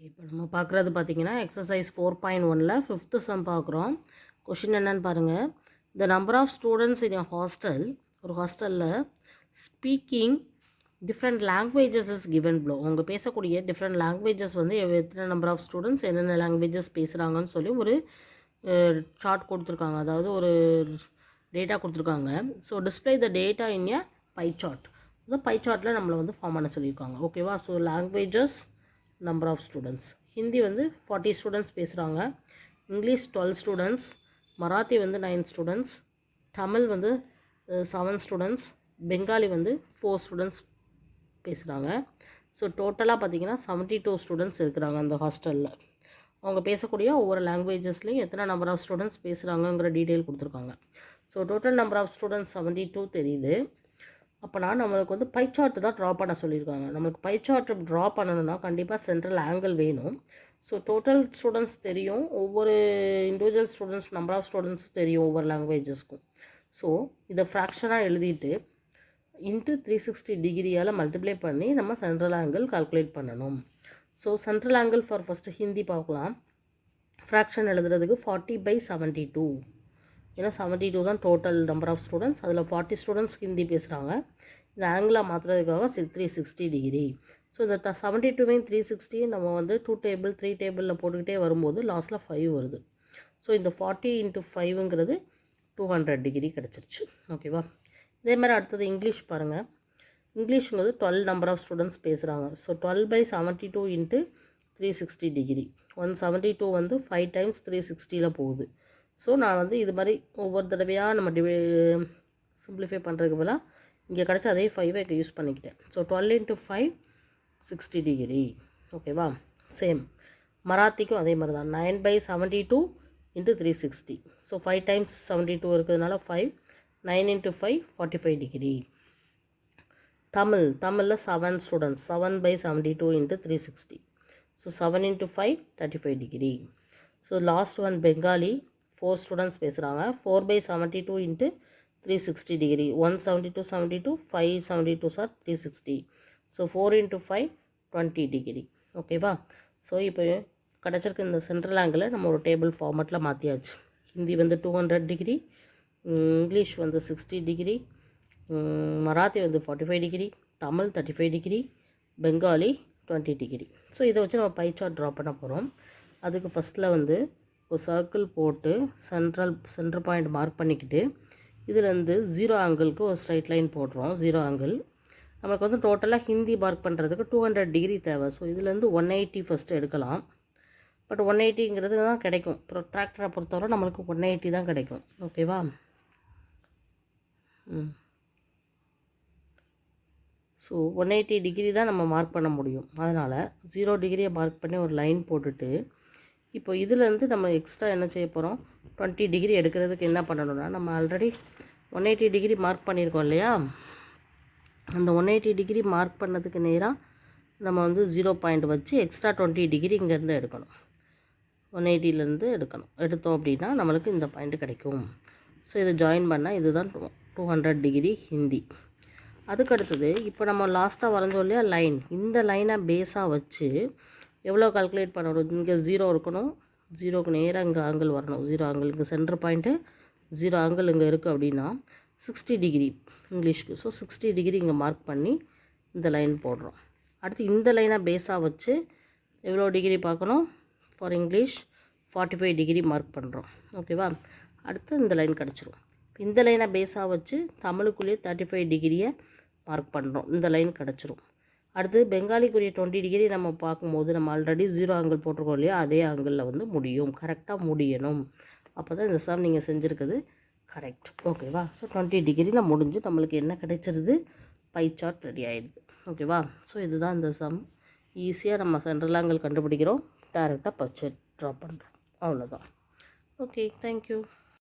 இப்போ நம்ம பார்க்குறது பார்த்தீங்கன்னா எக்ஸசைஸ் 4.1ல் 5th சம் பார்க்குறோம். கொஷின் என்னன்னு பாருங்கள். The number of students in a hostel, ஒரு ஹாஸ்டலில் speaking different languages is given below. அவங்க பேசக்கூடிய டிஃப்ரெண்ட் லாங்குவேஜஸ் வந்து எத்தனை நம்பர் ஆஃப் ஸ்டூடெண்ட்ஸ் என்னென்ன லாங்குவேஜஸ் பேசுகிறாங்கன்னு சொல்லி ஒரு சார்ட் கொடுத்துருக்காங்க, அதாவது ஒரு டேட்டா கொடுத்துருக்காங்க. So display the data in a pie chart. இந்த பை சார்ட்டில் நம்மளை வந்து ஃபார்ம் பண்ண சொல்லியிருக்காங்க. ஓகேவா? So languages, number of students. Hindi வந்து 40 ஸ்டூடெண்ட்ஸ் பேசுகிறாங்க. English 12 students. மராத்தி வந்து 9 ஸ்டூடெண்ட்ஸ். தமிழ் வந்து 7 ஸ்டூடெண்ட்ஸ். பெங்காலி வந்து 4 ஸ்டூடெண்ட்ஸ் பேசுகிறாங்க. ஸோ டோட்டலாக பார்த்திங்கன்னா 72 ஸ்டூடெண்ட்ஸ் இருக்கிறாங்க அந்த ஹாஸ்டலில். அவங்க பேசக்கூடிய ஒவ்வொரு லாங்குவேஜஸ்லேயும் எத்தனை நம்பர் ஆஃப் ஸ்டூடெண்ட்ஸ் பேசுகிறாங்கங்கிற டீட்டெயில் கொடுத்துருக்காங்க. So total number of students 72 தெரியுது. அப்போனா நம்மளுக்கு வந்து பை சார்ட் தான் ட்ரா பண்ண சொல்லியிருக்காங்க. நம்மளுக்கு பை சார்ட் ட்ரா பண்ணணும்னா கண்டிப்பாக சென்ட்ரல் ஆங்கிள் வேணும். ஸோ டோட்டல் ஸ்டூடெண்ட்ஸ் தெரியும், ஒவ்வொரு இண்டிவிஜுவல் ஸ்டூடெண்ட்ஸ் நம்பர் ஆஃப் ஸ்டூடெண்ட்ஸும் தெரியும் ஒவ்வொரு லாங்குவேஜஸ்க்கும். ஸோ இதை ஃப்ராக்ஷனாக எழுதிட்டு இன்ட்டு 360 டிகிரியால் மல்டிப்ளை பண்ணி நம்ம சென்ட்ரல் ஆங்கிள் கால்குலேட் பண்ணணும். So central angle for first Hindi பார்க்கலாம். ஃப்ராக்ஷன் எழுதுறதுக்கு 40/72. ஏன்னா 72 தான் டோட்டல் நம்பர் ஆஃப் ஸ்டூடெண்ட்ஸ். அதில் 40 ஸ்டூடெண்ட்ஸ் ஹிந்தி பேசுகிறாங்க. இந்த ஆங்கிளாக மாற்றுறதுக்காக 360 டிகிரி. ஸோ இந்த 72வையும் 360 நம்ம வந்து 2 டேபிள் 3 டேபிளில் போட்டுக்கிட்டே வரும்போது லாஸ்ட்டில் 5 வருது. ஸோ இந்த 40 × 5ங்கிறது 200 டிகிரி கிடச்சிருச்சு. ஓகேவா? இதே மாதிரி அடுத்தது இங்கிலீஷ் பாருங்கள். இங்கிலீஷுங்கிறது 12 நம்பர் ஆஃப் ஸ்டூடெண்ட்ஸ் பேசுகிறாங்க. So 12/72 × 360 degree. 172 வந்து 5 டைம்ஸ் 360ல் போகுது. ஸோ நான் வந்து இது மாதிரி ஒவ்வொரு தடவையாக நம்ம சிம்பிளிஃபை பண்ணுறதுக்கு பதிலாக இங்கே கிடச்ச அதே 5 இங்கே யூஸ் பண்ணிக்கிட்டேன். So 12 × 5 60 degree. ஓகேவா? சேம் மராத்திக்கும் அதே மாதிரி தான். 9/72 × 360. ஸோ 5 டைம்ஸ் 72 இருக்கிறதுனால 5. 9 × 5 45 டிகிரி. தமிழில் 7 students. 7/72 × 360. So 7 × 5 35 degree. So last one Bengali 4 students பேசுகிறாங்க. 4/72 × 360 டிகிரி. 172 72 572 சார் 360. So 4 × 5 20 degree. ஓகேவா? ஸோ இப்போ கிடச்சிருக்க இந்த சென்ட்ரல் ஆங்கிளை நம்ம ஒரு டேபிள் ஃபார்மேட்டில் மாற்றியாச்சு. ஹிந்தி வந்து 200 டிகிரி, இங்கிலீஷ் வந்து 60 டிகிரி, மராத்தி வந்து 45 degree, Tamil 35 degree, Bengali 20 degree. So இதை வச்சு நம்ம பை சார்ட் ட்ரா பண்ண போகிறோம். அதுக்கு ஃபஸ்ட்டில் வந்து ஒரு சர்க்கிள் போட்டு சென்டர் பாயிண்ட் மார்க் பண்ணிக்கிட்டு இதுலேருந்து 0 ஆங்கிளுக்கு ஒரு ஸ்ட்ரைட் லைன் போடுறோம். 0 ஆங்கிள் நமக்கு வந்து டோட்டலாக ஹிந்தி மார்க் பண்ணுறதுக்கு 200 டிகிரி தேவை. ஸோ இதுலேருந்து 180 ஃபஸ்ட்டு எடுக்கலாம். பட் 180ங்கிறது தான் கிடைக்கும். ப்ரொட்ராக்டரை பொறுத்தவரை நம்மளுக்கு 180 தான் கிடைக்கும். ஓகேவா? ஸோ 180 டிகிரி தான் நம்ம மார்க் பண்ண முடியும். அதனால் 0 டிகிரியை மார்க் பண்ணி ஒரு லைன் போட்டுட்டு இப்போ இதுலேருந்து நம்ம எக்ஸ்ட்ரா என்ன செய்ய போகிறோம், 20 டிகிரி எடுக்கிறதுக்கு என்ன பண்ணணும்னா நம்ம ஆல்ரெடி 180 டிகிரி மார்க் பண்ணியிருக்கோம் இல்லையா? அந்த 180 டிகிரி மார்க் பண்ணதுக்கு நேராக நம்ம வந்து 0 பாயிண்ட் வச்சு எக்ஸ்ட்ரா 20 டிகிரி இங்கேருந்து எடுக்கணும். 180லேருந்து எடுத்தோம் அப்படின்னா நம்மளுக்கு இந்த பாயிண்ட் கிடைக்கும். ஸோ இதை ஜாயின் பண்ணால் இதுதான் 200 டிகிரி ஹிந்தி. அதுக்கடுத்தது இப்போ நம்ம லாஸ்ட்டாக வரைஞ்சோம் இல்லையா லைன், இந்த லைனை பேஸாக வச்சு எவ்வளோ கால்குலேட் பண்ணணும். இங்கே 0 இருக்கணும், 0க்கு நேராக இங்கே ஆங்கிள் வரணும். 0 ஆங்கிள் இங்கே சென்டர் பாயிண்ட்டு 0 ஆங்கிள் இங்கே இருக்குது அப்படின்னா 60 டிகிரி இங்கிலீஷ்க்கு. ஸோ 60 டிகிரி இங்கே மார்க் பண்ணி இந்த லைன் போடுறோம். அடுத்து இந்த லைனை பேஸாக வச்சு எவ்வளோ டிகிரி பார்க்கணும், ஃபார் இங்கிலீஷ் 45 டிகிரி மார்க் பண்ணுறோம். ஓகேவா? அடுத்து இந்த லைன் கிடச்சிரும். இந்த லைனை பேஸாக வச்சு தமிழுக்குள்ளேயே 35 டிகிரியை மார்க் பண்ணுறோம். இந்த லைன் கிடச்சிரும். அடுத்து பெங்காலிக்குரிய 20 டிகிரி நம்ம பார்க்கும்போது நம்ம ஆல்ரெடி 0 ஆங்கிள் போட்டிருக்கோம் இல்லையா, அதே ஆங்கிளில் வந்து முடியும், கரெக்டாக முடியணும். அப்போ தான் இந்த சம் நீங்கள் செஞ்சுருக்குது கரெக்ட். ஓகேவா? ஸோ 20 டிகிரியில் முடிஞ்சு நம்மளுக்கு என்ன கிடைச்சிருது, பை சார்ட் ரெடி ஆகிடுது. ஓகேவா? ஸோ இதுதான் இந்த சம். ஈஸியாக நம்ம சென்ட்ரல் ஆங்கிள் கண்டுபிடிக்கிறோம், டேரெக்டாக பை சார்ட் ட்ரா பண்ணுறோம். அவ்வளோதான். Okay, thank you.